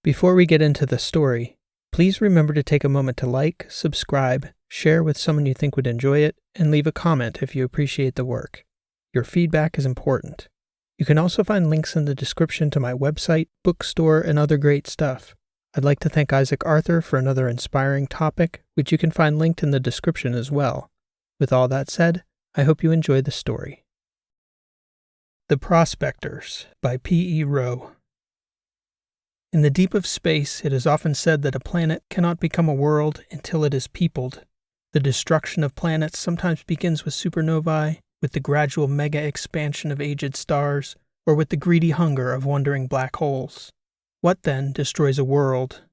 Before we get into the story, please remember to take a moment to like, subscribe, share with someone you think would enjoy it, and leave a comment if you appreciate the work. Your feedback is important. You can also find links in the description to my website, bookstore, and other great stuff. I'd like to thank Isaac Arthur for another inspiring topic, which you can find linked in the description as well. With all that said, I hope you enjoy the story. The Prospectors by P.E. Rowe. In the deep of space, it is often said that a planet cannot become a world until it is peopled. The destruction of planets sometimes begins with supernovae, with the gradual mega-expansion of aged stars, or with the greedy hunger of wandering black holes. What, then, destroys a world?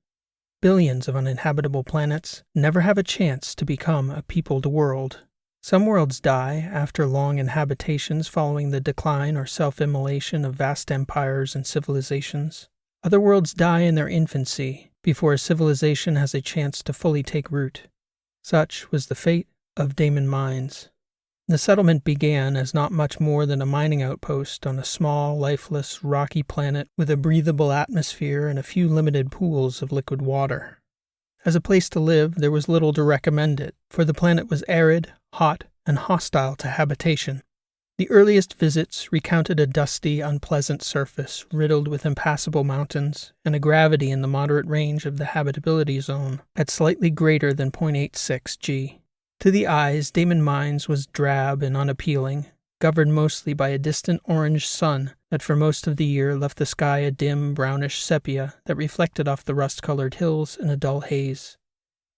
Billions of uninhabitable planets never have a chance to become a peopled world. Some worlds die after long inhabitations following the decline or self-immolation of vast empires and civilizations. Other worlds die in their infancy before a civilization has a chance to fully take root. Such was the fate of Damon Mines. The settlement began as not much more than a mining outpost on a small, lifeless, rocky planet with a breathable atmosphere and a few limited pools of liquid water. As a place to live, there was little to recommend it, for the planet was arid, hot, and hostile to habitation. The earliest visits recounted a dusty, unpleasant surface riddled with impassable mountains and a gravity in the moderate range of the habitability zone at slightly greater than 0.86 G. To the eyes, Damon Mines was drab and unappealing, governed mostly by a distant orange sun that for most of the year left the sky a dim, brownish sepia that reflected off the rust-colored hills in a dull haze.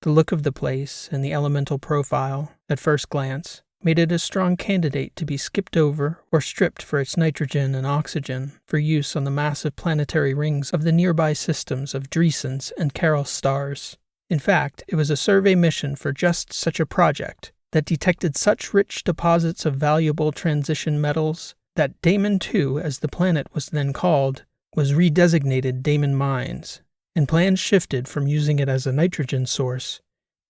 The look of the place and the elemental profile, at first glance, made it a strong candidate to be skipped over or stripped for its nitrogen and oxygen for use on the massive planetary rings of the nearby systems of Dreesen's and Carol stars. In fact, it was a survey mission for just such a project that detected such rich deposits of valuable transition metals that Damon II, as the planet was then called, was redesignated Damon Mines, and plans shifted from using it as a nitrogen source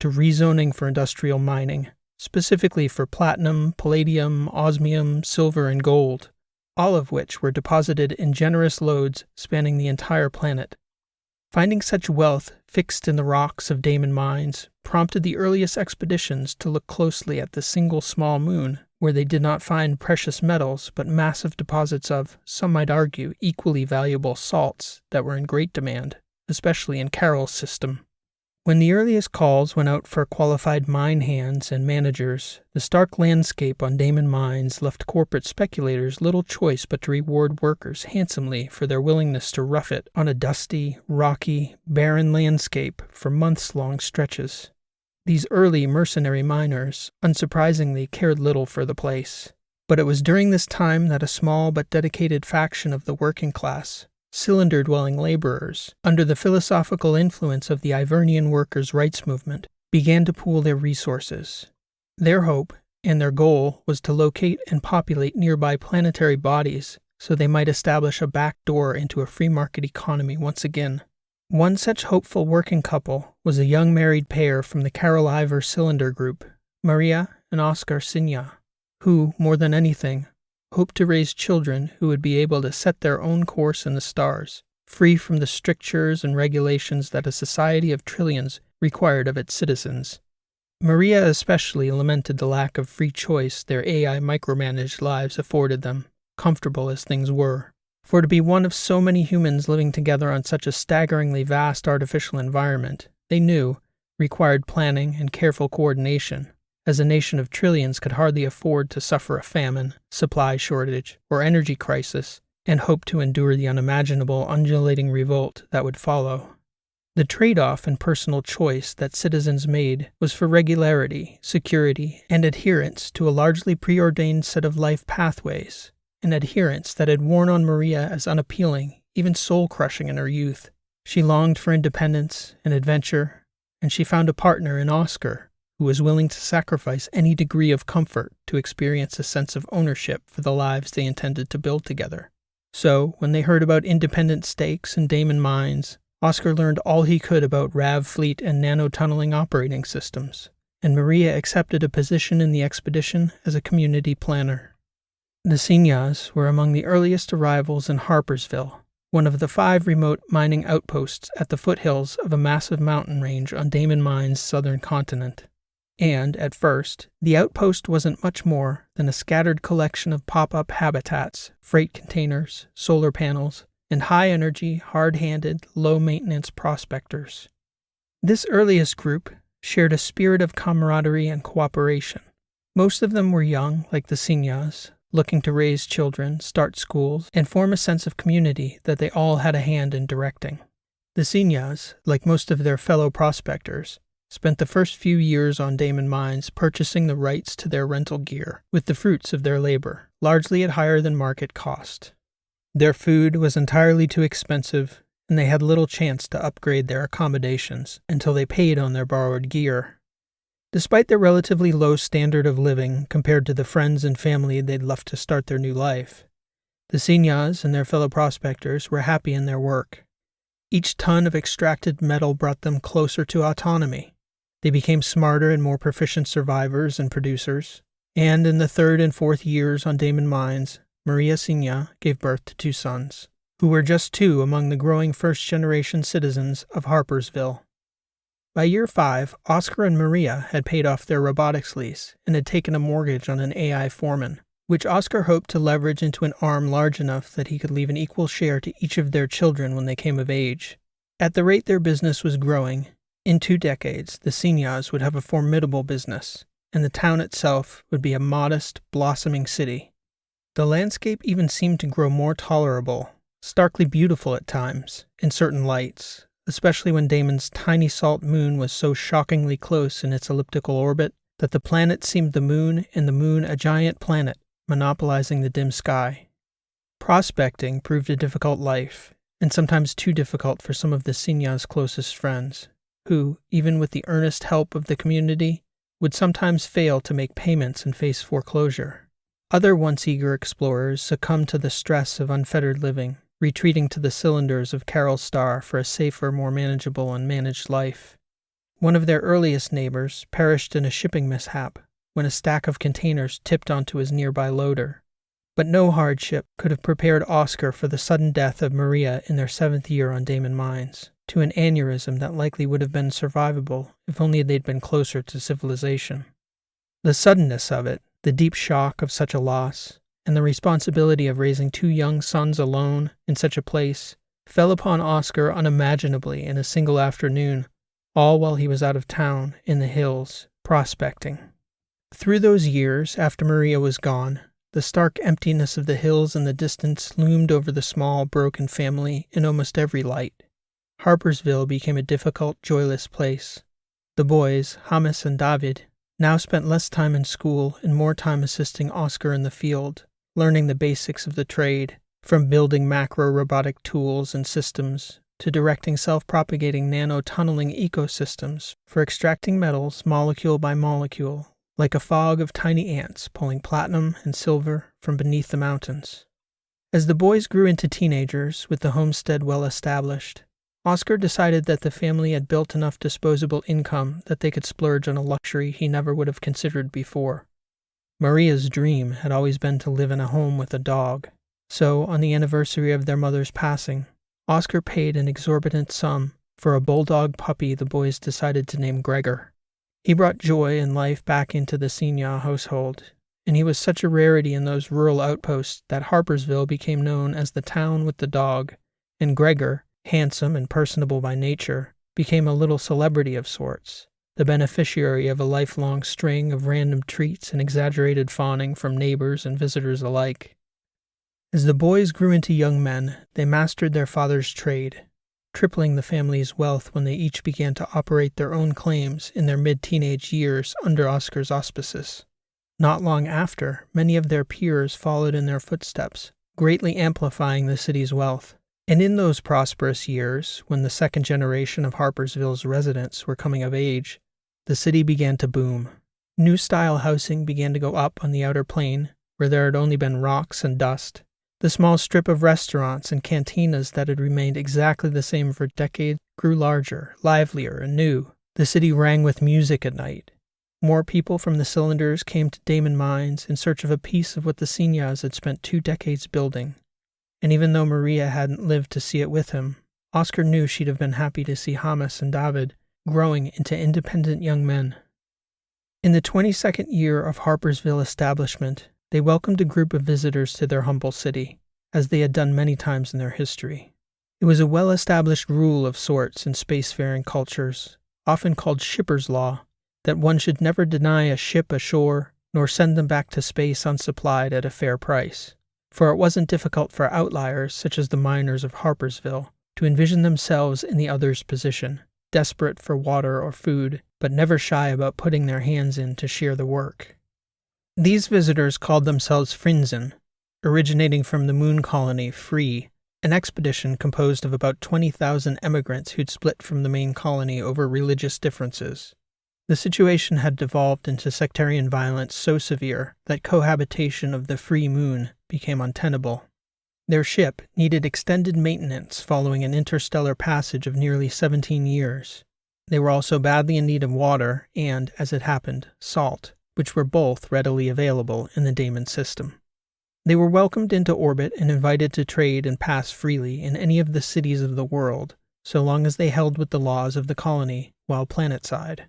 to rezoning for industrial mining, specifically for platinum, palladium, osmium, silver, and gold, all of which were deposited in generous loads spanning the entire planet. Finding such wealth fixed in the rocks of Damon Mines prompted the earliest expeditions to look closely at the single small moon, where they did not find precious metals but massive deposits of, some might argue, equally valuable salts that were in great demand, especially in Carol's system. When the earliest calls went out for qualified mine hands and managers, the stark landscape on Damon Mines left corporate speculators little choice but to reward workers handsomely for their willingness to rough it on a dusty, rocky, barren landscape for months-long stretches. These early mercenary miners, unsurprisingly, cared little for the place. But it was during this time that a small but dedicated faction of the working class, cylinder-dwelling laborers, under the philosophical influence of the Ivernian workers' rights movement, began to pool their resources. Their hope and their goal was to locate and populate nearby planetary bodies so they might establish a back door into a free market economy once again. One such hopeful working couple was a young married pair from the Carol Iver cylinder group, Maria and Oscar Signa, who, more than anything, hoped to raise children who would be able to set their own course in the stars, free from the strictures and regulations that a society of trillions required of its citizens. Maria especially lamented the lack of free choice their AI micromanaged lives afforded them, comfortable as things were. For to be one of so many humans living together on such a staggeringly vast artificial environment, they knew, required planning and careful coordination, as a nation of trillions could hardly afford to suffer a famine, supply shortage, or energy crisis, and hope to endure the unimaginable undulating revolt that would follow. The trade-off in personal choice that citizens made was for regularity, security, and adherence to a largely preordained set of life pathways, an adherence that had worn on Maria as unappealing, even soul-crushing in her youth. She longed for independence and adventure, and she found a partner in Oscar, who was willing to sacrifice any degree of comfort to experience a sense of ownership for the lives they intended to build together. So, when they heard about independent stakes and Damon Mines, Oscar learned all he could about RAV fleet and nanotunneling operating systems, and Maria accepted a position in the expedition as a community planner. The Signas were among the earliest arrivals in Harpersville, one of the 5 remote mining outposts at the foothills of a massive mountain range on Damon Mine's southern continent. And, at first, the outpost wasn't much more than a scattered collection of pop-up habitats, freight containers, solar panels, and high-energy, hard-handed, low-maintenance prospectors. This earliest group shared a spirit of camaraderie and cooperation. Most of them were young, like the Sinyas, looking to raise children, start schools, and form a sense of community that they all had a hand in directing. The Sinyas, like most of their fellow prospectors, spent the first few years on Damon Mines purchasing the rights to their rental gear with the fruits of their labor, largely at higher than market cost. Their food was entirely too expensive, and they had little chance to upgrade their accommodations until they paid on their borrowed gear. Despite their relatively low standard of living compared to the friends and family they'd left to start their new life, the Sinyas and their fellow prospectors were happy in their work. Each ton of extracted metal brought them closer to autonomy. They became smarter and more proficient survivors and producers, and in the 3rd and 4th years on Damon Mines, Maria Sinya gave birth to 2 sons, who were just 2 among the growing first-generation citizens of Harpersville. By year 5, Oscar and Maria had paid off their robotics lease and had taken a mortgage on an AI foreman, which Oscar hoped to leverage into an arm large enough that he could leave an equal share to each of their children when they came of age. At the rate their business was growing, in 2 decades, the Sinyas would have a formidable business, and the town itself would be a modest, blossoming city. The landscape even seemed to grow more tolerable, starkly beautiful at times, in certain lights, especially when Damon's tiny salt moon was so shockingly close in its elliptical orbit that the planet seemed the moon and the moon a giant planet, monopolizing the dim sky. Prospecting proved a difficult life, and sometimes too difficult for some of the Sinyas' closest friends, who, even with the earnest help of the community, would sometimes fail to make payments and face foreclosure. Other once-eager explorers succumbed to the stress of unfettered living, retreating to the cylinders of Carroll Star for a safer, more manageable and managed life. One of their earliest neighbors perished in a shipping mishap when a stack of containers tipped onto his nearby loader. But no hardship could have prepared Oscar for the sudden death of Maria in their 7th year on Damon Mines, to an aneurysm that likely would have been survivable if only they'd been closer to civilization. The suddenness of it, the deep shock of such a loss, and the responsibility of raising 2 young sons alone in such a place fell upon Oscar unimaginably in a single afternoon, all while he was out of town, in the hills, prospecting. Through those years, after Maria was gone, the stark emptiness of the hills in the distance loomed over the small, broken family in almost every light. Harpersville became a difficult, joyless place. The boys, Hamis and David, now spent less time in school and more time assisting Oscar in the field, learning the basics of the trade, from building macro-robotic tools and systems to directing self-propagating nano-tunneling ecosystems for extracting metals molecule by molecule, like a fog of tiny ants pulling platinum and silver from beneath the mountains. As the boys grew into teenagers, with the homestead well established, Oscar decided that the family had built enough disposable income that they could splurge on a luxury he never would have considered before. Maria's dream had always been to live in a home with a dog, so on the anniversary of their mother's passing, Oscar paid an exorbitant sum for a bulldog puppy the boys decided to name Gregor. He brought joy and life back into the Sinya household, and he was such a rarity in those rural outposts that Harpersville became known as the town with the dog, and Gregor, handsome and personable by nature, became a little celebrity of sorts, the beneficiary of a lifelong string of random treats and exaggerated fawning from neighbors and visitors alike. As the boys grew into young men, they mastered their father's trade, tripling the family's wealth when they each began to operate their own claims in their mid-teenage years under Oscar's auspices. Not long after, many of their peers followed in their footsteps, greatly amplifying the city's wealth. And in those prosperous years, when the second generation of Harpersville's residents were coming of age, the city began to boom. New-style housing began to go up on the outer plain, where there had only been rocks and dust. The small strip of restaurants and cantinas that had remained exactly the same for decades grew larger, livelier, and new. The city rang with music at night. More people from the cylinders came to Damon Mines in search of a piece of what the Sinyas had spent 2 decades building. and even though Maria hadn't lived to see it with him, Oscar knew she'd have been happy to see Hamas and David growing into independent young men. In the 22nd year of Harpersville establishment, they welcomed a group of visitors to their humble city, as they had done many times in their history. It was a well-established rule of sorts in spacefaring cultures, often called shipper's law, that one should never deny a ship ashore nor send them back to space unsupplied at a fair price. For it wasn't difficult for outliers, such as the miners of Harpersville, to envision themselves in the other's position, desperate for water or food, but never shy about putting their hands in to share the work. These visitors called themselves Frinzen, originating from the moon colony Free, an expedition composed of about 20,000 emigrants who'd split from the main colony over religious differences. The situation had devolved into sectarian violence so severe that cohabitation of the free moon became untenable. Their ship needed extended maintenance following an interstellar passage of nearly 17 years. They were also badly in need of water and, as it happened, salt, which were both readily available in the Damon system. They were welcomed into orbit and invited to trade and pass freely in any of the cities of the world, so long as they held with the laws of the colony while planetside.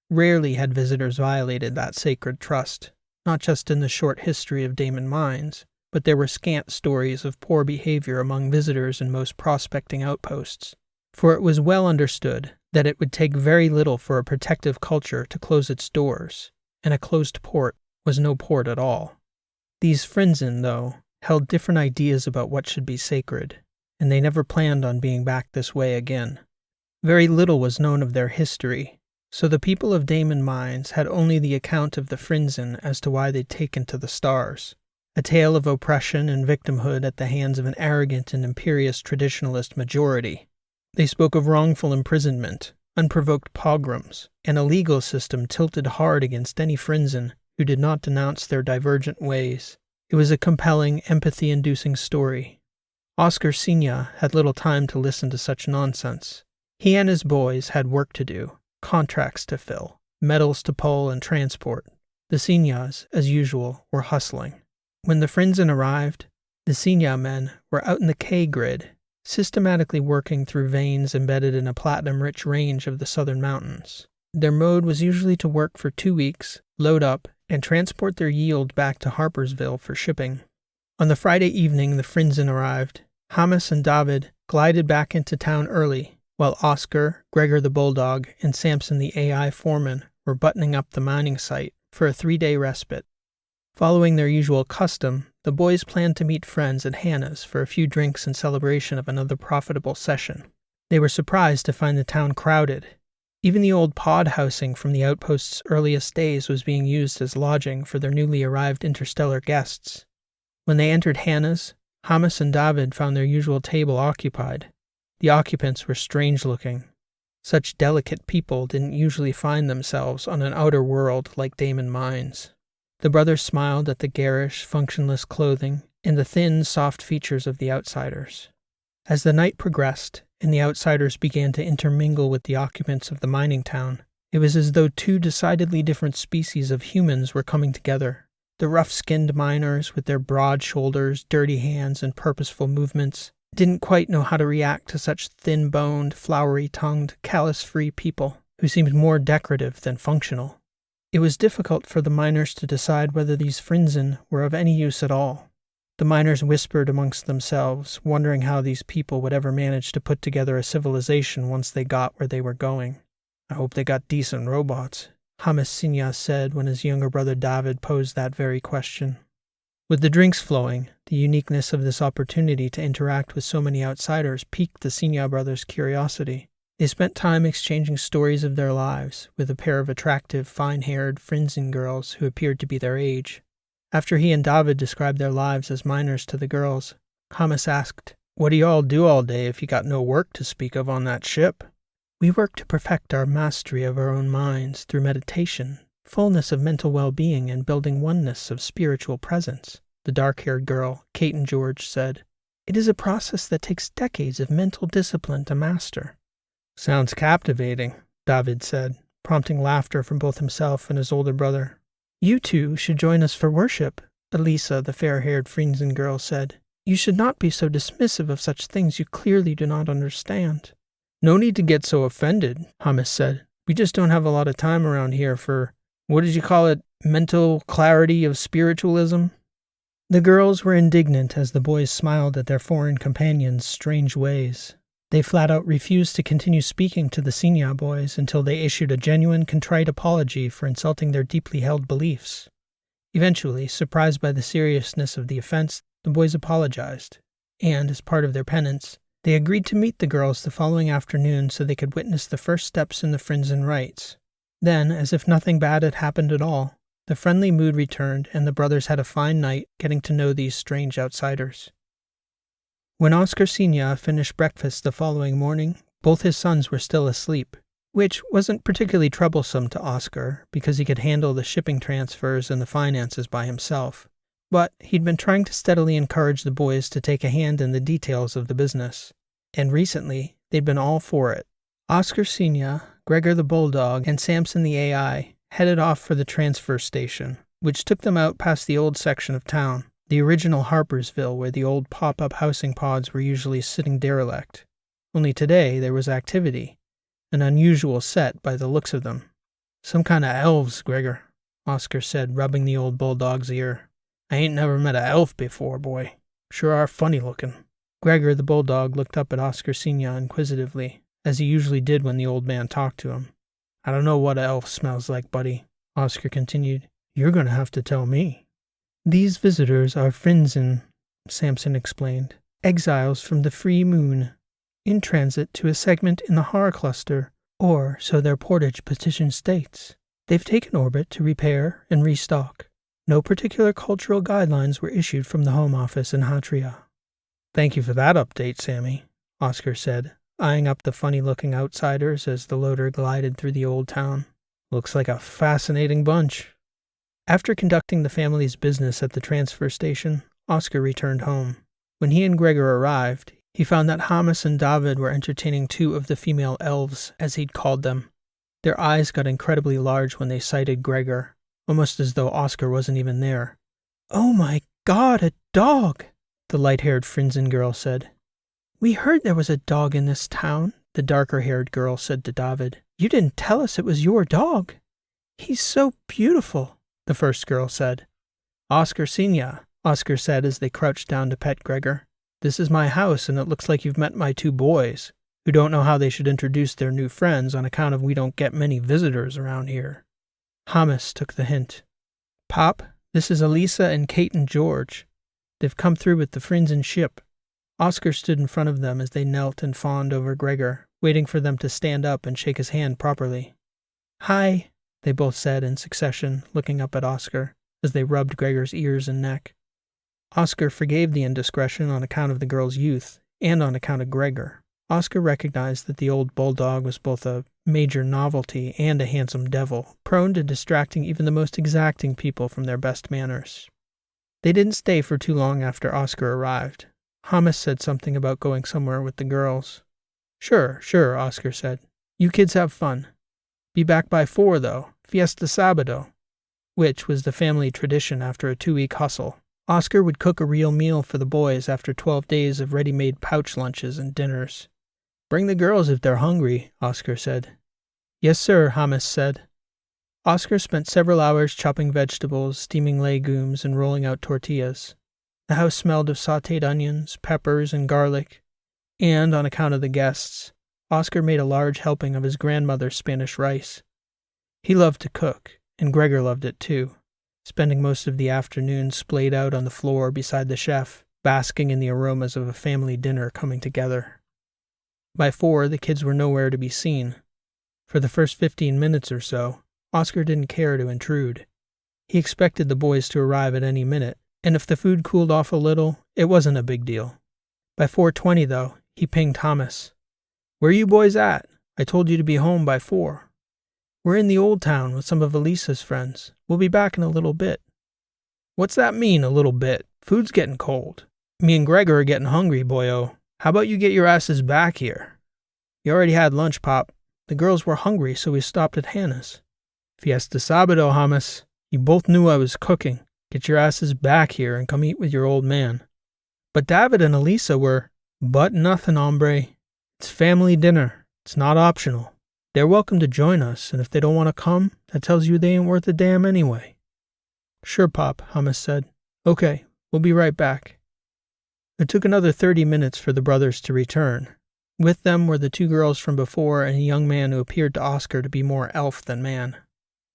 Rarely had visitors violated that sacred trust, not just in the short history of Damon mines, but there were scant stories of poor behavior among visitors in most prospecting outposts, for it was well understood that it would take very little for a protective culture to close its doors, and a closed port was no port at all. These Frinzen, though, held different ideas about what should be sacred, and they never planned on being back this way again. Very little was known of their history, so the people of Damon Mines had only the account of the Frinzen as to why they'd taken to the stars, a tale of oppression and victimhood at the hands of an arrogant and imperious traditionalist majority. They spoke of wrongful imprisonment, unprovoked pogroms, and a legal system tilted hard against any Frinzen who did not denounce their divergent ways. It was a compelling, empathy-inducing story. Oscar Senior had little time to listen to such nonsense. He and his boys had work to do, contracts to fill, metals to pull and transport. The Seniors, as usual, were hustling. When the Frinzen arrived, the Senior men were out in the K-grid, systematically working through veins embedded in a platinum-rich range of the southern mountains. Their mode was usually to work for 2 weeks, load up, and transport their yield back to Harpersville for shipping. On the Friday evening the Frinzen arrived, Hamas and David glided back into town early, while Oscar, Gregor the Bulldog, and Samson the AI foreman were buttoning up the mining site for a 3-day respite. Following their usual custom, the boys planned to meet friends at Hannah's for a few drinks in celebration of another profitable session. They were surprised to find the town crowded. Even the old pod housing from the outpost's earliest days was being used as lodging for their newly arrived interstellar guests. When they entered Hannah's, Hamas and David found their usual table occupied. The occupants were strange-looking. Such delicate people didn't usually find themselves on an outer world like Damon Mines. The brothers smiled at the garish, functionless clothing and the thin, soft features of the outsiders. As the night progressed, and the outsiders began to intermingle with the occupants of the mining town, it was as though two decidedly different species of humans were coming together. The rough-skinned miners, with their broad shoulders, dirty hands, and purposeful movements, didn't quite know how to react to such thin-boned, flowery-tongued, callus-free people who seemed more decorative than functional. It was difficult for the miners to decide whether these Frinzen were of any use at all. The miners whispered amongst themselves, wondering how these people would ever manage to put together a civilization once they got where they were going. "I hope they got decent robots," Hamas Senior said when his younger brother David posed that very question. With the drinks flowing, the uniqueness of this opportunity to interact with so many outsiders piqued the Senior brothers' curiosity. They spent time exchanging stories of their lives with a pair of attractive, fine-haired Frinzen girls who appeared to be their age. After he and David described their lives as miners to the girls, Hamas asked, "What do you all do all day if you got no work to speak of on that ship?" "We work to perfect our mastery of our own minds through meditation, fullness of mental well-being, and building oneness of spiritual presence," the dark-haired girl, Kate and George, said. "It is a process that takes decades of mental discipline to master." "Sounds captivating," David said, prompting laughter from both himself and his older brother. "You two should join us for worship," Elisa, the fair-haired Frinzen girl, said. You should not be so dismissive of such things you clearly do not understand. No need to get so offended, Hamas said. We just don't have a lot of time around here for, what did you call it, mental clarity of spiritualism? The girls were indignant as the boys smiled at their foreign companions' strange ways. They flat out refused to continue speaking to the Senior boys until they issued a genuine, contrite apology for insulting their deeply held beliefs. Eventually, surprised by the seriousness of the offense, the boys apologized, and, as part of their penance, they agreed to meet the girls the following afternoon so they could witness the first steps in the Frinzen rites. Then, as if nothing bad had happened at all, the friendly mood returned and the brothers had a fine night getting to know these strange outsiders. When Oscar Senior finished breakfast the following morning, both his sons were still asleep, which wasn't particularly troublesome to Oscar because he could handle the shipping transfers and the finances by himself. But he'd been trying to steadily encourage the boys to take a hand in the details of the business, and recently they'd been all for it. Oscar Senior, Gregor the Bulldog, and Samson the AI headed off for the transfer station, which took them out past the old section of town, the original Harpersville where the old pop-up housing pods were usually sitting derelict. Only today there was activity, an unusual set by the looks of them. Some kind of elves, Gregor, Oscar said, rubbing the old bulldog's ear. I ain't never met a elf before, boy. Sure are funny looking. Gregor the bulldog looked up at Oscar Senior inquisitively, as he usually did when the old man talked to him. I don't know what an elf smells like, buddy, Oscar continued. You're going to have to tell me. These visitors are Frinzen, Samson explained, exiles from the free moon, in transit to a segment in the Har cluster, or so their portage petition states. They've taken orbit to repair and restock. No particular cultural guidelines were issued from the Home Office in Hatria. Thank you for that update, Sammy, Oscar said, eyeing up the funny-looking outsiders as the loader glided through the old town. Looks like a fascinating bunch. After conducting the family's business at the transfer station, Oscar returned home. When he and Gregor arrived, he found that Hamas and David were entertaining two of the female elves, as he'd called them. Their eyes got incredibly large when they sighted Gregor, almost as though Oscar wasn't even there. Oh my God, a dog, the light-haired Frinzen girl said. We heard there was a dog in this town, the darker-haired girl said to David. You didn't tell us it was your dog. He's so beautiful, the first girl said. Oscar Senior, Oscar said as they crouched down to pet Gregor. This is my house, and it looks like you've met my two boys, who don't know how they should introduce their new friends on account of we don't get many visitors around here. Hamas took the hint. Pop, this is Elisa and Kate and George. They've come through with the Frinzen ship. Oscar stood in front of them as they knelt and fawned over Gregor, waiting for them to stand up and shake his hand properly. Hi, they both said in succession, looking up at Oscar, as they rubbed Gregor's ears and neck. Oscar forgave the indiscretion on account of the girl's youth, and on account of Gregor. Oscar recognized that the old bulldog was both a major novelty and a handsome devil, prone to distracting even the most exacting people from their best manners. They didn't stay for too long after Oscar arrived. Hamas said something about going somewhere with the girls. Sure, Oscar said. You kids have fun. Be back by 4, though. Fiesta Sabado. Which was the family tradition after a 2-week hustle. Oscar would cook a real meal for the boys after 12 days of ready-made pouch lunches and dinners. Bring the girls if they're hungry, Oscar said. Yes, sir, Hamas said. Oscar spent several hours chopping vegetables, steaming legumes, and rolling out tortillas. The house smelled of sautéed onions, peppers, and garlic, and, on account of the guests, Oscar made a large helping of his grandmother's Spanish rice. He loved to cook, and Gregor loved it too, spending most of the afternoon splayed out on the floor beside the chef, basking in the aromas of a family dinner coming together. By 4, the kids were nowhere to be seen. For the first 15 minutes or so, Oscar didn't care to intrude. He expected the boys to arrive at any minute, and if the food cooled off a little, it wasn't a big deal. By 4:20, though, he pinged Hamas. Where you boys at? I told you to be home by 4. We're in the old town with some of Elisa's friends. We'll be back in a little bit. What's that mean, a little bit? Food's getting cold. Me and Gregor are getting hungry, boyo. How about you get your asses back here? You already had lunch, Pop. The girls were hungry, so we stopped at Hannah's. Fiesta Sabado, Hamas. You both knew I was cooking. Get your asses back here and come eat with your old man. But David and Elisa were, "But nothing, hombre. It's family dinner. It's not optional. They're welcome to join us, and if they don't want to come, that tells you they ain't worth a damn anyway." "Sure, Pop," Hummus said. "Okay, we'll be right back." It took another 30 minutes for the brothers to return. With them were the two girls from before and a young man who appeared to Oscar to be more elf than man.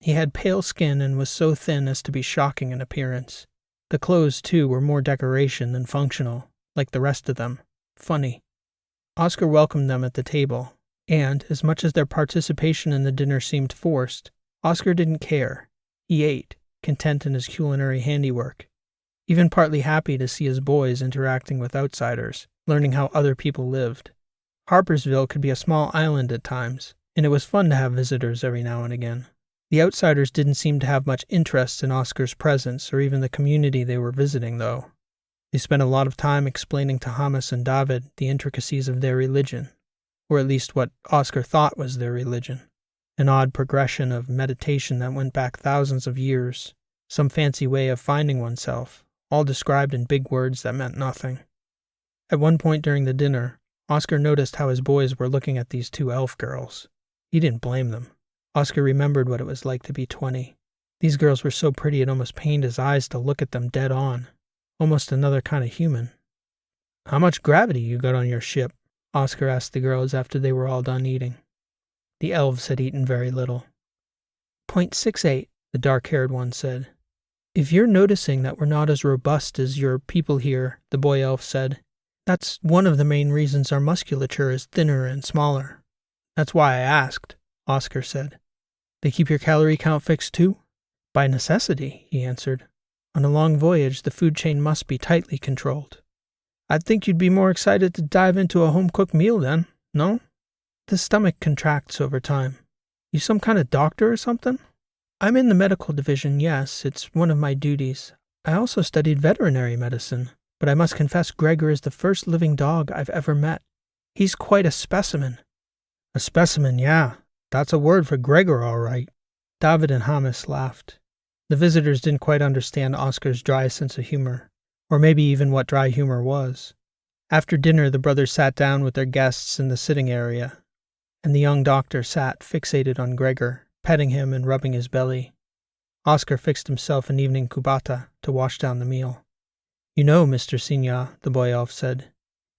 He had pale skin and was so thin as to be shocking in appearance. The clothes, too, were more decoration than functional, like the rest of them. Funny. Oscar welcomed them at the table, and, as much as their participation in the dinner seemed forced, Oscar didn't care. He ate, content in his culinary handiwork, even partly happy to see his boys interacting with outsiders, learning how other people lived. Harpersville could be a small island at times, and it was fun to have visitors every now and again. The outsiders didn't seem to have much interest in Oscar's presence or even the community they were visiting, though. They spent a lot of time explaining to Hummus and David the intricacies of their religion, or at least what Oscar thought was their religion. An odd progression of meditation that went back thousands of years, some fancy way of finding oneself, all described in big words that meant nothing. At one point during the dinner, Oscar noticed how his boys were looking at these two elf girls. He didn't blame them. Oscar remembered what it was like to be 20. These girls were so pretty it almost pained his eyes to look at them dead on. Almost another kind of human. "How much gravity you got on your ship?" Oscar asked the girls after they were all done eating. The elves had eaten very little. "0.68, the dark-haired one said. "If you're noticing that we're not as robust as your people here," the boy elf said, "that's one of the main reasons our musculature is thinner and smaller." "That's why I asked," Oscar said. "They keep your calorie count fixed too?" "By necessity," he answered. "On a long voyage, the food chain must be tightly controlled." "I'd think you'd be more excited to dive into a home-cooked meal then, no?" "The stomach contracts over time." "You some kind of doctor or something?" "I'm in the medical division, yes. It's one of my duties. I also studied veterinary medicine, but I must confess Gregor is the first living dog I've ever met. He's quite a specimen." "A specimen, yeah. That's a word for Gregor, all right." David and Hummus laughed. The visitors didn't quite understand Oscar's dry sense of humor, or maybe even what dry humor was. After dinner, the brothers sat down with their guests in the sitting area, and the young doctor sat fixated on Gregor, petting him and rubbing his belly. Oscar fixed himself an evening cubata to wash down the meal. "You know, Mr. Signa," the boy elf said,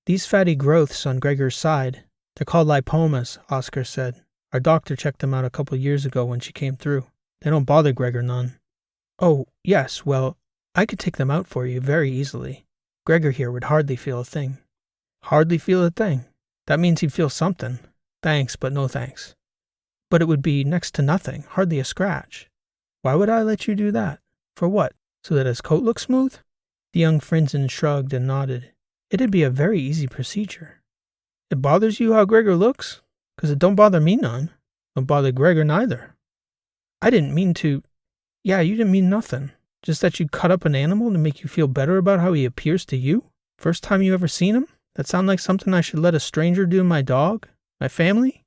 "these fatty growths on Gregor's side, they're called lipomas," Oscar said. "Our doctor checked them out a couple years ago when she came through. They don't bother Gregor none." "Oh, yes, well, I could take them out for you very easily. Gregor here would hardly feel a thing." "Hardly feel a thing? That means he'd feel something. Thanks, but no thanks." "But it would be next to nothing, hardly a scratch." "Why would I let you do that? For what? So that his coat looks smooth?" The young Frinzen shrugged and nodded. "It'd be a very easy procedure." "It bothers you how Gregor looks? 'Cause it don't bother me none. Don't bother Gregor neither." "I didn't mean to—" "Yeah, you didn't mean nothing. Just that you'd cut up an animal to make you feel better about how he appears to you? First time you ever seen him? That sound like something I should let a stranger do to my dog? My family?"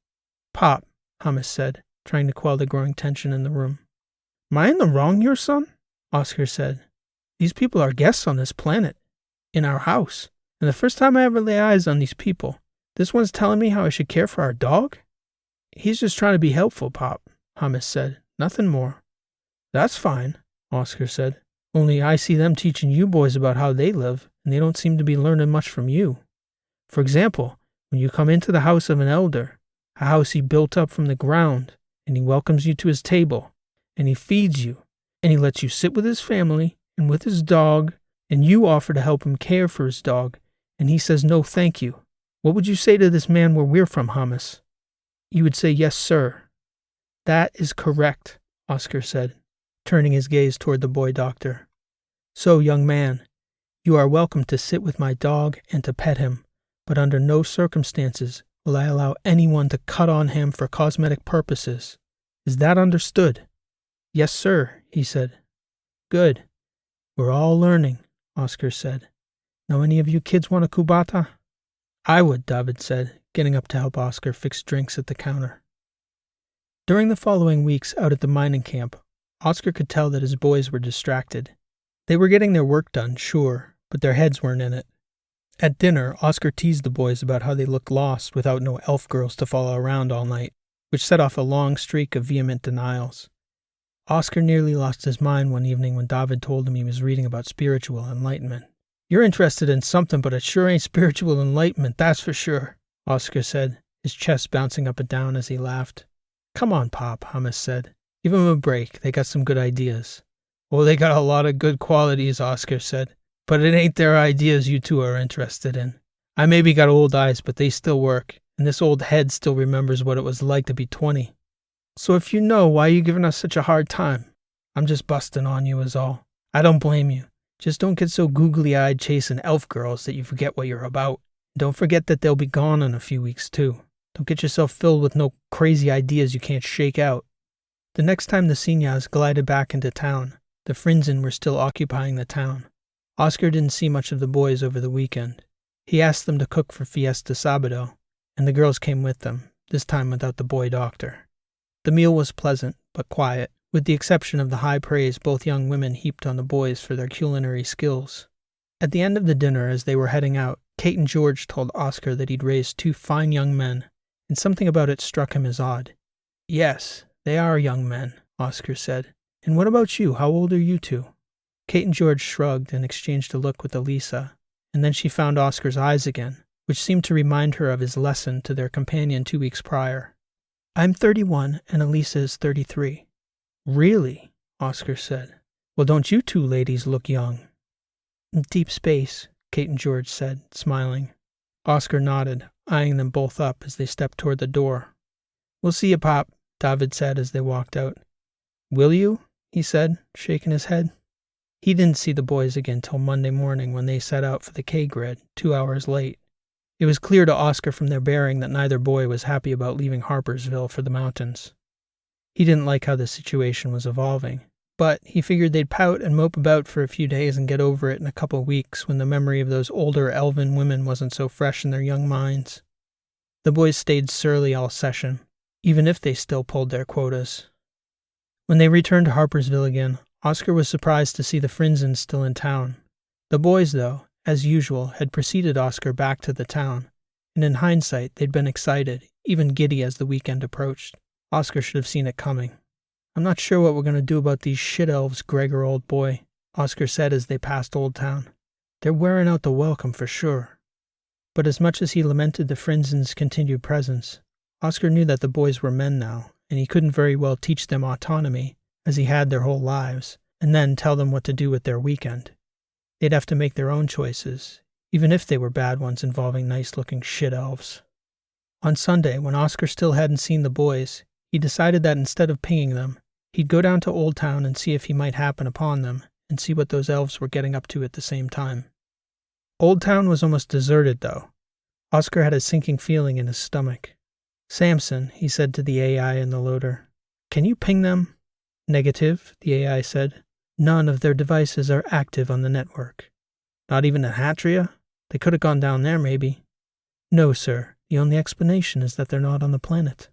"Pop," Hummus said, trying to quell the growing tension in the room. "Am I in the wrong here, son?" Oscar said. "These people are guests on this planet, in our house, and the first time I ever lay eyes on these people, this one's telling me how I should care for our dog?" "He's just trying to be helpful, Pop," Hummus said. "Nothing more." "That's fine," Oscar said. "Only I see them teaching you boys about how they live, and they don't seem to be learning much from you. For example, when you come into the house of an elder, a house he built up from the ground, and he welcomes you to his table, and he feeds you, and he lets you sit with his family and with his dog, and you offer to help him care for his dog, and he says no thank you. What would you say to this man where we're from, Hummus?" "You would say yes, sir." "That is correct," Oscar said, turning his gaze toward the boy doctor. "So, young man, you are welcome to sit with my dog and to pet him, but under no circumstances will I allow anyone to cut on him for cosmetic purposes. Is that understood?" "Yes, sir," he said. "Good. We're all learning," Oscar said. "Now any of you kids want a cubata?" "I would," David said, getting up to help Oscar fix drinks at the counter. During the following weeks out at the mining camp, Oscar could tell that his boys were distracted. They were getting their work done, sure, but their heads weren't in it. At dinner, Oscar teased the boys about how they looked lost without no elf girls to follow around all night, which set off a long streak of vehement denials. Oscar nearly lost his mind one evening when David told him he was reading about spiritual enlightenment. "You're interested in something, but it sure ain't spiritual enlightenment, that's for sure," Oscar said, his chest bouncing up and down as he laughed. "Come on, Pop," Hummus said. "Give 'em a break. They got some good ideas." "Oh, they got a lot of good qualities," Oscar said. "But it ain't their ideas you two are interested in. I maybe got old eyes, but they still work, and this old head still remembers what it was like to be 20. So if you know, why are you giving us such a hard time? I'm just busting on you is all. I don't blame you. Just don't get so googly-eyed chasing elf girls that you forget what you're about. And don't forget that they'll be gone in a few weeks, too. Don't get yourself filled with no crazy ideas you can't shake out." The next time the Signas glided back into town, the Frinzen were still occupying the town. Oscar didn't see much of the boys over the weekend. He asked them to cook for Fiesta Sabado, and the girls came with them, this time without the boy doctor. The meal was pleasant, but quiet, with the exception of the high praise both young women heaped on the boys for their culinary skills. At the end of the dinner, as they were heading out, Kate and George told Oscar that he'd raised 2 fine young men, and something about it struck him as odd. "Yes, they are young men," Oscar said. "And what about you? How old are you 2? Kate and George shrugged and exchanged a look with Elisa, and then she found Oscar's eyes again, which seemed to remind her of his lesson to their companion 2 weeks prior. "I'm 31, and Elisa is 33. "Really?" Oscar said. "Well, don't you 2 ladies look young?" "Deep space," Kate and George said, smiling. Oscar nodded, eyeing them both up as they stepped toward the door. "We'll see you, Pop," David said as they walked out. "Will you?" he said, shaking his head. He didn't see the boys again till Monday morning when they set out for the K-Grid, 2 hours late. It was clear to Oscar from their bearing that neither boy was happy about leaving Harpersville for the mountains. He didn't like how the situation was evolving, but he figured they'd pout and mope about for a few days and get over it in a couple weeks when the memory of those older elven women wasn't so fresh in their young minds. The boys stayed surly all session, even if they still pulled their quotas. When they returned to Harpersville again, Oscar was surprised to see the Frinzens still in town. The boys, though, as usual, had preceded Oscar back to the town, and in hindsight they'd been excited, even giddy as the weekend approached. Oscar should have seen it coming. "I'm not sure what we're going to do about these shit-elves, Gregor, old boy," Oscar said as they passed Old Town. "They're wearing out the welcome for sure." But as much as he lamented the Frinzens' continued presence, Oscar knew that the boys were men now, and he couldn't very well teach them autonomy, as he had their whole lives, and then tell them what to do with their weekend. They'd have to make their own choices, even if they were bad ones involving nice-looking shit-elves. On Sunday, when Oscar still hadn't seen the boys, he decided that instead of pinging them, he'd go down to Old Town and see if he might happen upon them, and see what those elves were getting up to at the same time. Old Town was almost deserted, though. Oscar had a sinking feeling in his stomach. "Samson," he said to the AI in the loader, "can you ping them?" "Negative," the AI said. "None of their devices are active on the network." "Not even at Hatria? They could have gone down there, maybe." "No, sir. The only explanation is that they're not on the planet."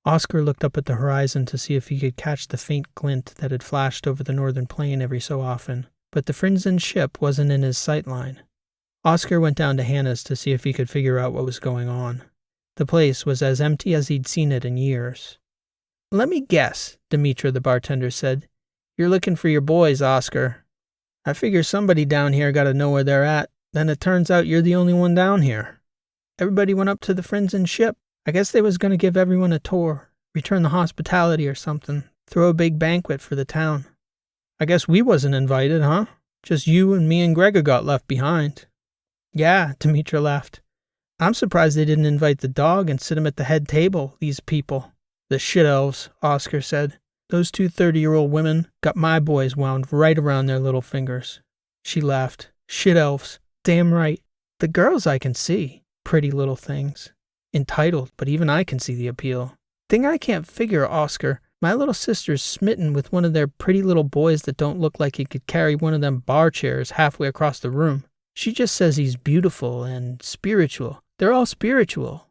Oscar looked up at the horizon to see if he could catch the faint glint that had flashed over the northern plain every so often, but the Frinzen ship wasn't in his sight line. Oscar went down to Hannah's to see if he could figure out what was going on. The place was as empty as he'd seen it in years. "Let me guess," Demetra the bartender said. "You're looking for your boys, Oscar. I figure somebody down here got to know where they're at. Then it turns out you're the only one down here. Everybody went up to the Frinzen ship. I guess they was going to give everyone a tour, return the hospitality or something, throw a big banquet for the town. I guess we wasn't invited, huh? Just you and me and Gregor got left behind." "Yeah," Demetra laughed. "I'm surprised they didn't invite the dog and sit him at the head table, these people." "The shit-elves," Oscar said. "Those 2 30-year-old women got my boys wound right around their little fingers." She laughed. "Shit-elves. Damn right. The girls I can see. Pretty little things. Entitled, but even I can see the appeal. Thing I can't figure, Oscar, my little sister's smitten with one of their pretty little boys that don't look like he could carry one of them bar chairs halfway across the room. She just says he's beautiful and spiritual. They're all spiritual.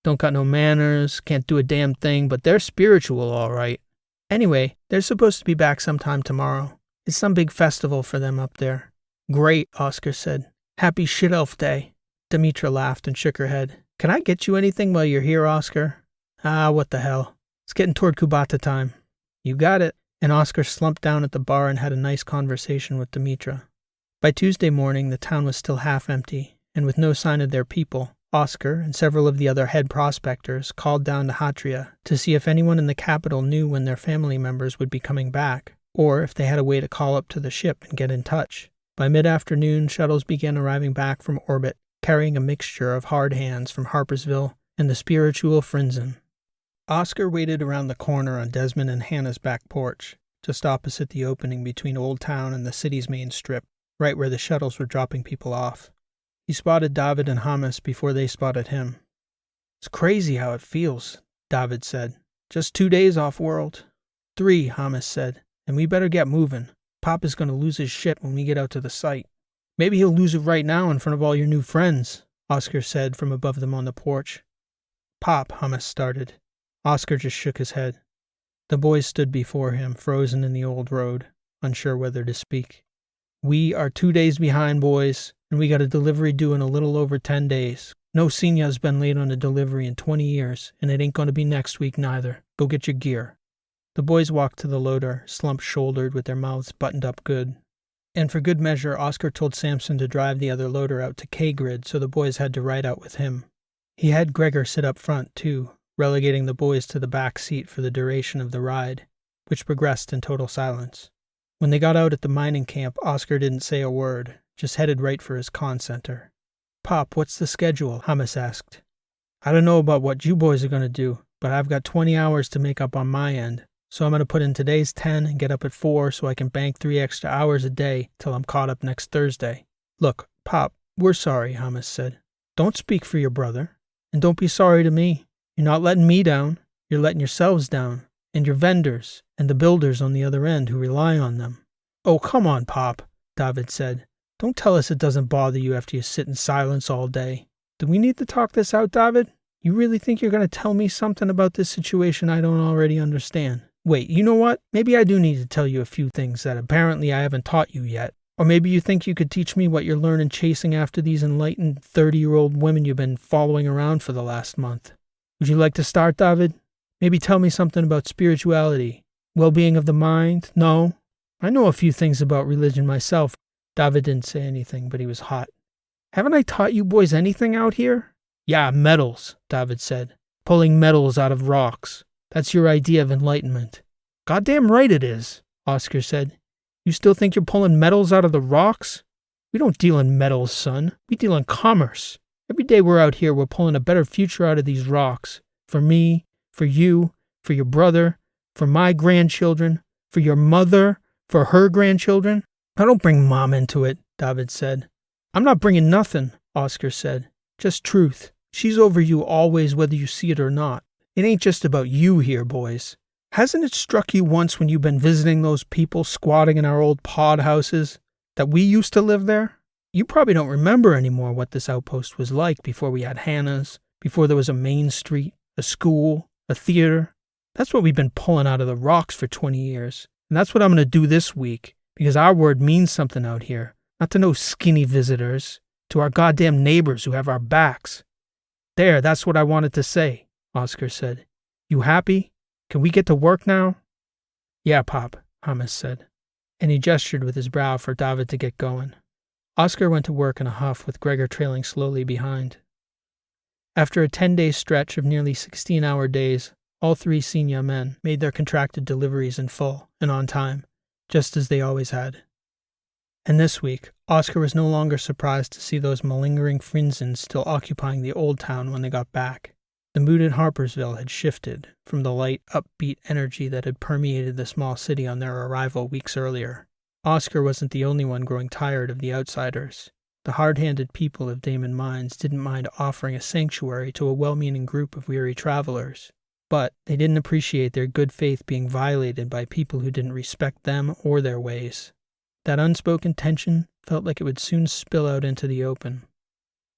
Don't got no manners, can't do a damn thing, but they're spiritual all right. Anyway, they're supposed to be back sometime tomorrow. It's some big festival for them up there." "Great," Oscar said. Happy Shit Elf Day. Demetra laughed and shook her head. Can I get you anything while you're here, Oscar? Ah, what the hell. It's getting toward Kubata time. You got it. And Oscar slumped down at the bar and had a nice conversation with Demetra. By Tuesday morning, the town was still half empty, and with no sign of their people, Oscar and several of the other head prospectors called down to Hatria to see if anyone in the capital knew when their family members would be coming back, or if they had a way to call up to the ship and get in touch. By mid-afternoon, shuttles began arriving back from orbit, carrying a mixture of hard hands from Harpersville and the spiritual Frinzen. Oscar waited around the corner on Desmond and Hannah's back porch, just opposite the opening between Old Town and the city's main strip, right where the shuttles were dropping people off. He spotted David and Hamas before they spotted him. It's crazy how it feels, David said. Just 2 days off world. 3, Hamas said, and we better get moving. Pop is going to lose his shit when we get out to the site. Maybe he'll lose it right now in front of all your new friends, Oscar said from above them on the porch. Pop, Hamas started. Oscar just shook his head. The boys stood before him, frozen in the old road, unsure whether to speak. We are 2 days behind, boys, and we got a delivery due in a little over 10 days. No senior's been late on a delivery in 20 years, and it ain't going to be next week neither. Go get your gear. The boys walked to the loader, slump-shouldered with their mouths buttoned up good. And for good measure, Oscar told Samson to drive the other loader out to K-Grid, so the boys had to ride out with him. He had Gregor sit up front, too, relegating the boys to the back seat for the duration of the ride, which progressed in total silence. When they got out at the mining camp, Oscar didn't say a word, just headed right for his con center. Pop, what's the schedule? Hamas asked. I don't know about what you boys are going to do, but I've got 20 hours to make up on my end, so I'm going to put in today's 10 and get up at 4 so I can bank 3 extra hours a day till I'm caught up next Thursday. Look, Pop, we're sorry, Hamas said. Don't speak for your brother, and don't be sorry to me. You're not letting me down, you're letting yourselves down, and your vendors, and the builders on the other end who rely on them. Oh, come on, Pop, David said. Don't tell us it doesn't bother you after you sit in silence all day. Do we need to talk this out, David? You really think you're going to tell me something about this situation I don't already understand? Wait, you know what? Maybe I do need to tell you a few things that apparently I haven't taught you yet. Or maybe you think you could teach me what you're learning chasing after these enlightened 30-year-old women you've been following around for the last month. Would you like to start, David? Maybe tell me something about spirituality, well-being of the mind? No? I know a few things about religion myself. David didn't say anything, but he was hot. Haven't I taught you boys anything out here? Yeah, metals, David said. Pulling metals out of rocks. That's your idea of enlightenment. Goddamn right it is, Oscar said. You still think you're pulling metals out of the rocks? We don't deal in metals, son. We deal in commerce. Every day we're out here, we're pulling a better future out of these rocks. For me, for you, for your brother, for my grandchildren, for your mother, for her grandchildren. I don't bring Mom into it, David said. I'm not bringing nothing, Oscar said. Just truth. She's over you always, whether you see it or not. It ain't just about you here, boys. Hasn't it struck you once when you've been visiting those people squatting in our old pod houses that we used to live there? You probably don't remember anymore what this outpost was like before we had Hannah's, before there was a main street, a school, a theater. That's what we've been pulling out of the rocks for 20 years. And that's what I'm going to do this week, because our word means something out here. Not to no skinny visitors, to our goddamn neighbors who have our backs. There, that's what I wanted to say, Oscar said. You happy? Can we get to work now? Yeah, Pop, Hamas said. And he gestured with his brow for David to get going. Oscar went to work in a huff with Gregor trailing slowly behind. After a 10-day stretch of nearly 16-hour days, all 3 senior men made their contracted deliveries in full and on time, just as they always had. And this week, Oscar was no longer surprised to see those malingering Frinzens still occupying the old town when they got back. The mood in Harpersville had shifted from the light, upbeat energy that had permeated the small city on their arrival weeks earlier. Oscar wasn't the only one growing tired of the outsiders. The hard-handed people of Damon Mines didn't mind offering a sanctuary to a well-meaning group of weary travelers, but they didn't appreciate their good faith being violated by people who didn't respect them or their ways. That unspoken tension felt like it would soon spill out into the open.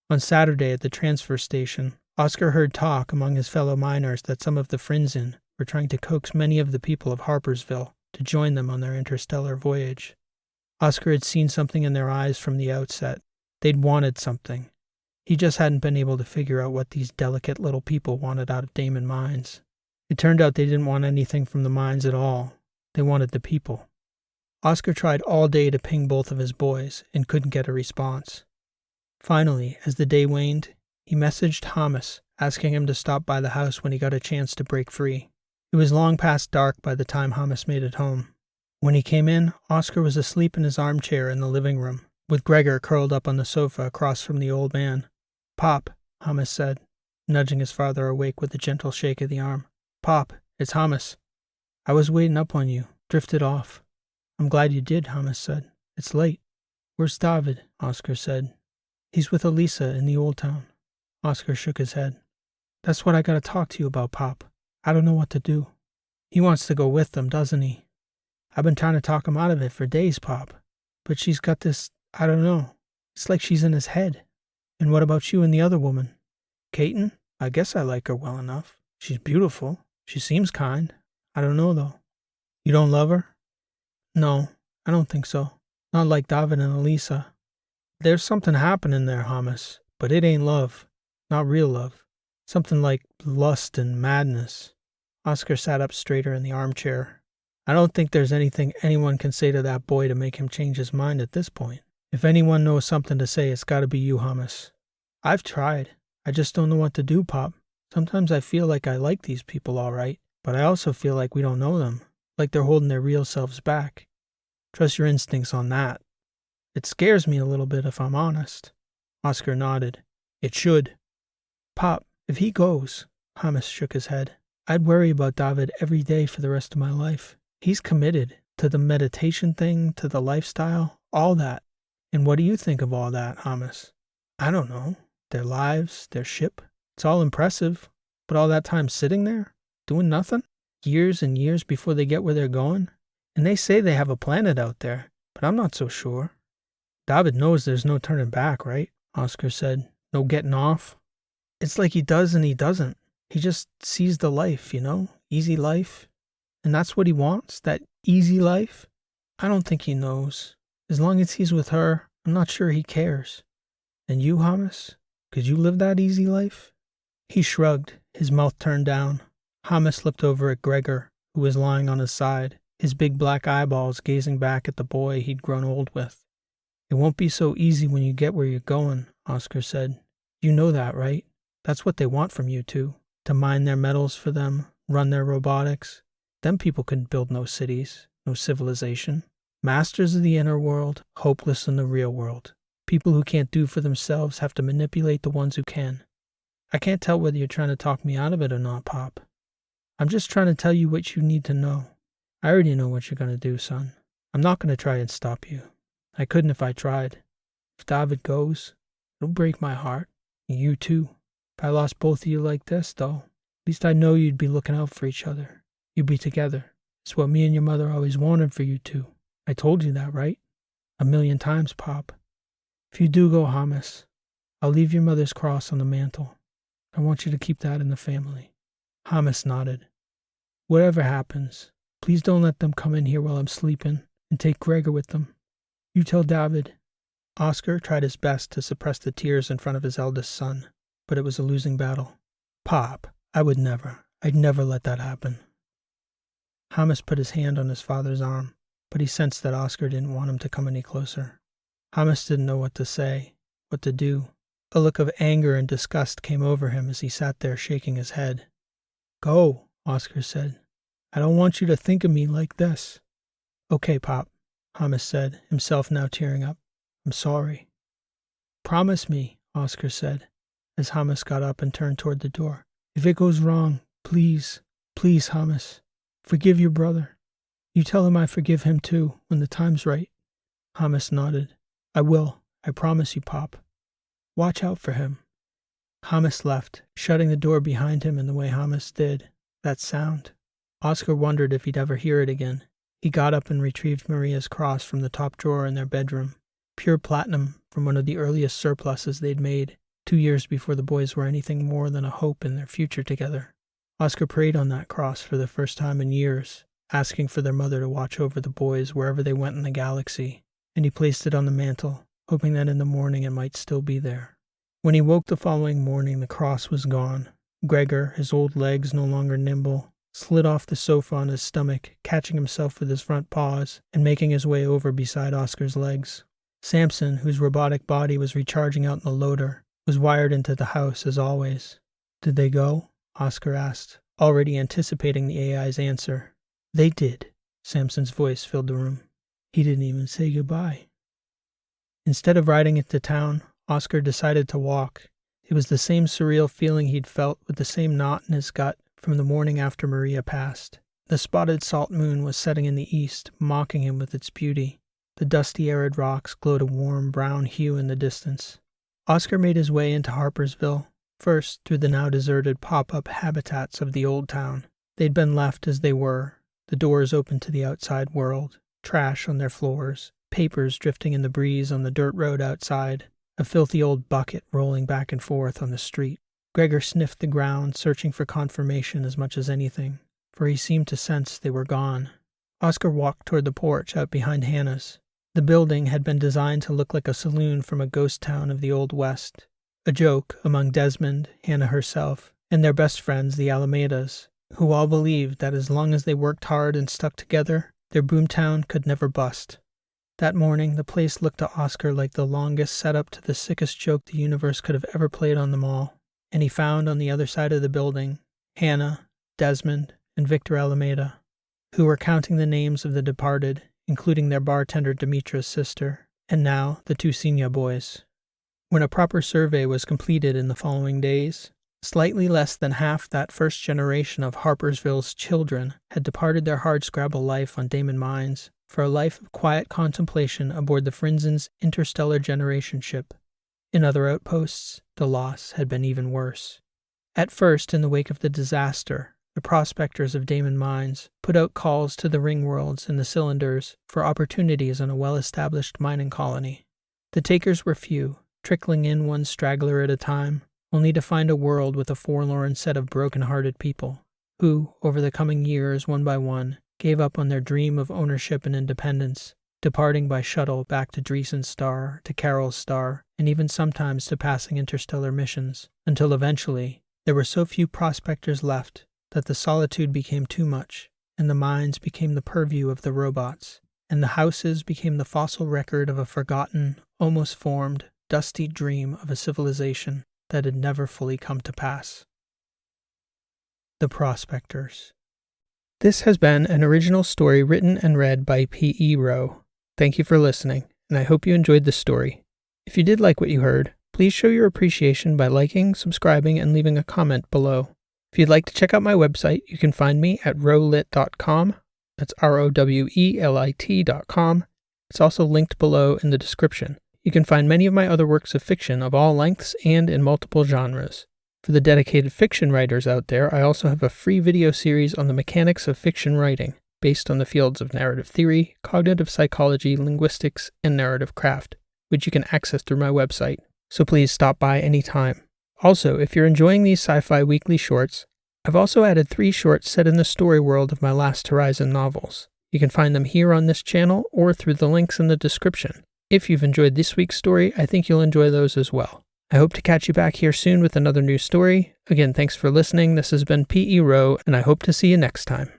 On Saturday at the transfer station, Oscar heard talk among his fellow miners that some of the Frinzen were trying to coax many of the people of Harpersville to join them on their interstellar voyage. Oscar had seen something in their eyes from the outset, They'd wanted something. He just hadn't been able to figure out what these delicate little people wanted out of Damon mines. It turned out they didn't want anything from the mines at all. They wanted the people. Oscar tried all day to ping both of his boys and couldn't get a response. Finally, as the day waned, he messaged Hamas, asking him to stop by the house when he got a chance to break free. It was long past dark by the time Hamas made it home. When he came in, Oscar was asleep in his armchair in the living room, with Gregor curled up on the sofa across from the old man. "Pop," Hamas said, nudging his father awake with a gentle shake of the arm. "Pop, it's Hamas. I was waiting up on you. Drifted off." "I'm glad you did," Hamas said. "It's late." "Where's David?" Oscar said. "He's with Elisa in the old town." Oscar shook his head. "That's what I gotta talk to you about, Pop. I don't know what to do." "He wants to go with them, doesn't he?" "I've been trying to talk him out of it for days, Pop. But she's got this, I don't know. It's like she's in his head." "And what about you and the other woman?" "Katen? I guess I like her well enough. She's beautiful. She seems kind. I don't know, though." "You don't love her?" "No, I don't think so. Not like David and Elisa. There's something happening there, Hamas, but it ain't love. Not real love. Something like lust and madness." Oscar sat up straighter in the armchair. "I don't think there's anything anyone can say to that boy to make him change his mind at this point. If anyone knows something to say, it's gotta be you, Hamas." "I've tried. I just don't know what to do, Pop. Sometimes I feel like I like these people all right, but I also feel like we don't know them, like they're holding their real selves back. Trust your instincts on that. It scares me a little bit, if I'm honest." Oscar nodded. "It should." "Pop, if he goes," Hamas shook his head, "I'd worry about David every day for the rest of my life. He's committed to the meditation thing, to the lifestyle, all that. And what do you think of all that, Hamas?" "I don't know. Their lives, their ship. It's all impressive. But all that time sitting there, doing nothing? Years and years before they get where they're going? And they say they have a planet out there, but I'm not so sure." "David knows there's no turning back, right?" Oscar said. "No getting off." "It's like he does and he doesn't. He just sees the life, easy life. And that's what he wants, that easy life. I don't think he knows. As long as he's with her, I'm not sure he cares. And you, Hamas? Could you live that easy life?" He shrugged, his mouth turned down. Hamas looked over at Gregor, who was lying on his side, his big black eyeballs gazing back at the boy he'd grown old with. "It won't be so easy when you get where you're going," Oscar said. "You know that, right? That's what they want from you two. To mine their metals for them, run their robotics. Them people couldn't build no cities, no civilization. Masters of the inner world, hopeless in the real world. People who can't do for themselves have to manipulate the ones who can. I can't tell whether you're trying to talk me out of it or not, Pop. I'm just trying to tell you what you need to know. I already know what you're going to do, son. I'm not going to try and stop you. I couldn't if I tried. If David goes, it'll break my heart. And you too. If I lost both of you like this, though, at least I know you'd be looking out for each other. You'd be together. It's what me and your mother always wanted for you two. I told you that, right? 1,000,000 times, Pop. If you do go, Hamas, I'll leave your mother's cross on the mantle. I want you to keep that in the family." Hamas nodded. "Whatever happens, please don't let them come in here while I'm sleeping, and take Gregor with them. You tell David." Oscar tried his best to suppress the tears in front of his eldest son, but it was a losing battle. "Pop, I'd never let that happen." Hamas put his hand on his father's arm, but he sensed that Oscar didn't want him to come any closer. Hamas didn't know what to say, what to do. A look of anger and disgust came over him as he sat there shaking his head. "Go," Oscar said. "I don't want you to think of me like this." "Okay, Pop," Hamas said, himself now tearing up. "I'm sorry." "Promise me," Oscar said, as Hamas got up and turned toward the door. "If it goes wrong, please, please, Hamas, forgive your brother. You tell him I forgive him too, when the time's right." Hamas nodded. "I will. I promise you, Pop. Watch out for him." Hamas left, shutting the door behind him in the way Hamas did. That sound. Oscar wondered if he'd ever hear it again. He got up and retrieved Maria's cross from the top drawer in their bedroom. Pure platinum from one of the earliest surpluses they'd made, 2 years before the boys were anything more than a hope in their future together. Oscar prayed on that cross for the first time in years, asking for their mother to watch over the boys wherever they went in the galaxy, and he placed it on the mantle, hoping that in the morning it might still be there. When he woke the following morning, the cross was gone. Gregor, his old legs no longer nimble, slid off the sofa on his stomach, catching himself with his front paws and making his way over beside Oscar's legs. Samson, whose robotic body was recharging out in the loader, was wired into the house as always. "Did they go?" Oscar asked, already anticipating the AI's answer. "They did." Samson's voice filled the room. "He didn't even say goodbye." Instead of riding into town, Oscar decided to walk. It was the same surreal feeling he'd felt with the same knot in his gut from the morning after Maria passed. The spotted salt moon was setting in the east, mocking him with its beauty. The dusty arid rocks glowed a warm brown hue in the distance. Oscar made his way into Harpersville, first through the now deserted pop-up habitats of the old town. They'd been left as they were, the doors open to the outside world, trash on their floors, papers drifting in the breeze on the dirt road outside, a filthy old bucket rolling back and forth on the street. Gregor sniffed the ground, searching for confirmation as much as anything, for he seemed to sense they were gone. Oscar walked toward the porch out behind Hannah's. The building had been designed to look like a saloon from a ghost town of the Old West, a joke among Desmond, Hannah herself, and their best friends, the Alamedas, who all believed that as long as they worked hard and stuck together, their boomtown could never bust. That morning, the place looked to Oscar like the longest setup to the sickest joke the universe could have ever played on them all, and he found on the other side of the building Hannah, Desmond, and Victor Alameda, who were counting the names of the departed, including their bartender Demetra's sister, and now the two Senior boys. When a proper survey was completed in the following days, slightly less than half that first generation of Harpersville's children had departed their hardscrabble life on Damon Mines for a life of quiet contemplation aboard the Frinzen's interstellar generation ship. In other outposts, the loss had been even worse. At first, in the wake of the disaster, the prospectors of Damon Mines put out calls to the ringworlds and the cylinders for opportunities on a well-established mining colony. The takers were few, trickling in one straggler at a time, only to find a world with a forlorn set of broken-hearted people, who, over the coming years, one by one, gave up on their dream of ownership and independence, departing by shuttle back to Dreesen's star, to Carol's star, and even sometimes to passing interstellar missions, until eventually there were so few prospectors left that the solitude became too much, and the mines became the purview of the robots, and the houses became the fossil record of a forgotten, almost formed, dusty dream of a civilization that had never fully come to pass. The Prospectors. This has been an original story written and read by P.E. Rowe. Thank you for listening, and I hope you enjoyed the story. If you did like what you heard, please show your appreciation by liking, subscribing, and leaving a comment below. If you'd like to check out my website, you can find me at rowlit.com. That's ROWELIT.com. It's also linked below in the description. You can find many of my other works of fiction of all lengths and in multiple genres. For the dedicated fiction writers out there, I also have a free video series on the mechanics of fiction writing, based on the fields of narrative theory, cognitive psychology, linguistics, and narrative craft, which you can access through my website. So please stop by anytime. Also, if you're enjoying these sci-fi weekly shorts, I've also added 3 shorts set in the story world of my Last Horizon novels. You can find them here on this channel or through the links in the description. If you've enjoyed this week's story, I think you'll enjoy those as well. I hope to catch you back here soon with another new story. Again, thanks for listening. This has been P.E. Rowe, and I hope to see you next time.